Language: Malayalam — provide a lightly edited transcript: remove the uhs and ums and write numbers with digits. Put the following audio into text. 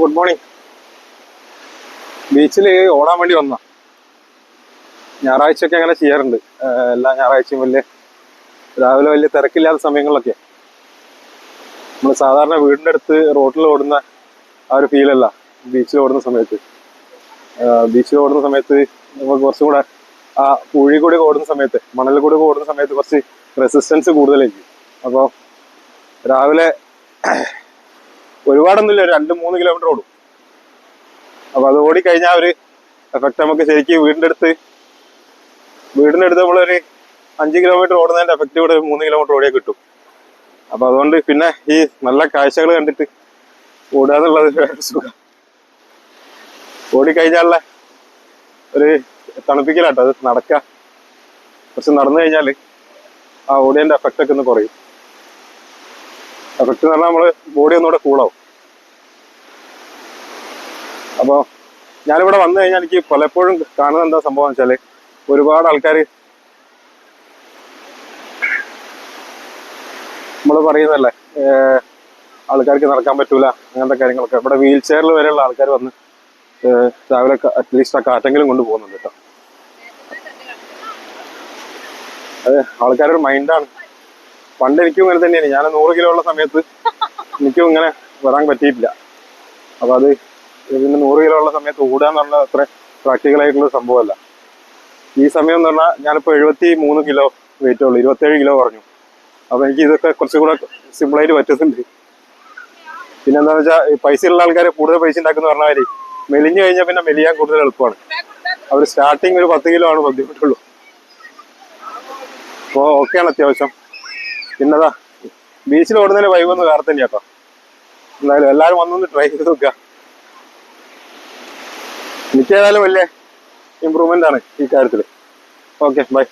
Good morning. ബീച്ചിൽ ഓടാൻ വേണ്ടി വന്ന ഞായറാഴ്ചയൊക്കെ അങ്ങനെ ചെയ്യാറുണ്ട്. എല്ലാ ഞായറാഴ്ചയും രാവിലെ വലിയ തിരക്കില്ലാത്ത സമയങ്ങളിലൊക്കെ നമ്മൾ സാധാരണ വീടിൻ്റെ അടുത്ത് റോഡിൽ ഓടുന്ന ആ ഒരു ഫീലല്ല ബീച്ചിൽ ഓടുന്ന സമയത്ത്. ബീച്ചിൽ ഓടുന്ന സമയത്ത് നമുക്ക് കുറച്ചും കൂടെ ആ പുഴി കൂടി ഓടുന്ന സമയത്ത്, മണലിൽ കൂടി ഓടുന്ന സമയത്ത് കുറച്ച് റെസിസ്റ്റൻസ് കൂടുതലായിരിക്കും. അപ്പോൾ രാവിലെ ഒരുപാടൊന്നുമില്ല, 2-3 കിലോമീറ്റർ ഓടും. അപ്പൊ അത് ഓടിക്കഴിഞ്ഞാൽ ഒരു എഫക്റ്റ് നമുക്ക് ശരിക്കും വീടിന്റെ അടുത്ത് നമ്മളൊരു 5 കിലോമീറ്റർ ഓടുന്നതിന്റെ എഫക്റ്റ് ഇവിടെ 3 കിലോമീറ്റർ ഓടിയാൽ കിട്ടും. അപ്പൊ അതുകൊണ്ട് പിന്നെ ഈ നല്ല കാഴ്ചകൾ കണ്ടിട്ട് ഓടുക എന്നുള്ളത് വേറെ സുഖം. ഓടിക്കഴിഞ്ഞാലുള്ള ഒരു തണുപ്പിക്കലാട്ടോ അത്. കുറച്ച് നടന്നു കഴിഞ്ഞാല് ആ ഓടിയന്റെ എഫക്റ്റ് ഒക്കെ ഒന്ന് കുറയും. എഫക്റ്റ് എന്ന് പറഞ്ഞാൽ നമ്മള് ബോഡി ഒന്നുകൂടെ കൂളാവും. അപ്പൊ ഞാനിവിടെ വന്നു കഴിഞ്ഞാൽ എനിക്ക് പലപ്പോഴും കാണുന്ന എന്താ സംഭവം വെച്ചാല്, ഒരുപാട് ആൾക്കാർ നമ്മൾ പറയുന്നല്ലേ ആൾക്കാർക്ക് നടക്കാൻ പറ്റൂല അങ്ങനത്തെ കാര്യങ്ങളൊക്കെ. ഇവിടെ വീൽ ചെയറിൽ വരെയുള്ള ആൾക്കാർ വന്ന് രാവിലെ അറ്റ്ലീസ്റ്റ് ആ കാറ്റെങ്കിലും കൊണ്ട് പോകുന്നുണ്ട് കേട്ടോ. അത് ആൾക്കാരുടെ മൈൻഡാണ്. പണ്ട് എനിക്കും ഇങ്ങനെ തന്നെയാണ്. ഞാൻ 100 കിലോ ഉള്ള സമയത്ത് എനിക്കും ഇങ്ങനെ വരാൻ പറ്റിയിട്ടില്ല. അപ്പൊ അത് പിന്നെ 100 കിലോ ഉള്ള സമയത്ത് ഓടുക എന്നുള്ള അത്ര പ്രാക്ടിക്കൽ ആയിട്ടുള്ള സംഭവമല്ല. ഈ സമയം എന്ന് പറഞ്ഞാൽ ഞാനിപ്പോൾ 73 കിലോ വെയിറ്റ് ഉള്ളൂ, 27 കിലോ കുറഞ്ഞു. അപ്പൊ എനിക്ക് ഇതൊക്കെ കുറച്ചും കൂടെ സിമ്പിളായിട്ട് പറ്റുന്നുണ്ട്. പിന്നെന്താന്ന് വെച്ചാൽ പൈസ ഉള്ള ആൾക്കാർ കൂടുതൽ പൈസ ഉണ്ടാക്കുന്ന പറഞ്ഞാൽ മെലിഞ്ഞു കഴിഞ്ഞാൽ പിന്നെ മെലിയാൻ കൂടുതൽ എളുപ്പമാണ്. അവർ സ്റ്റാർട്ടിങ് ഒരു 10 കിലോ ആണ് ബുദ്ധിമുട്ടുള്ളൂ. അപ്പോൾ ഓക്കെയാണ് അത്യാവശ്യം. പിന്നെതാ ബീച്ചിൽ ഓടുന്നതിന് വൈബ് ഒന്ന് വേറെ തന്നെയാ കേട്ടോ. എന്തായാലും എല്ലാവരും വന്നൊന്ന് ട്രൈ ചെയ്ത് നോക്കുക. എനിക്ക് ഏതായാലും വലിയ ഇമ്പ്രൂവ്മെന്റ് ആണ് ഈ കാര്യത്തിൽ. Okay, by.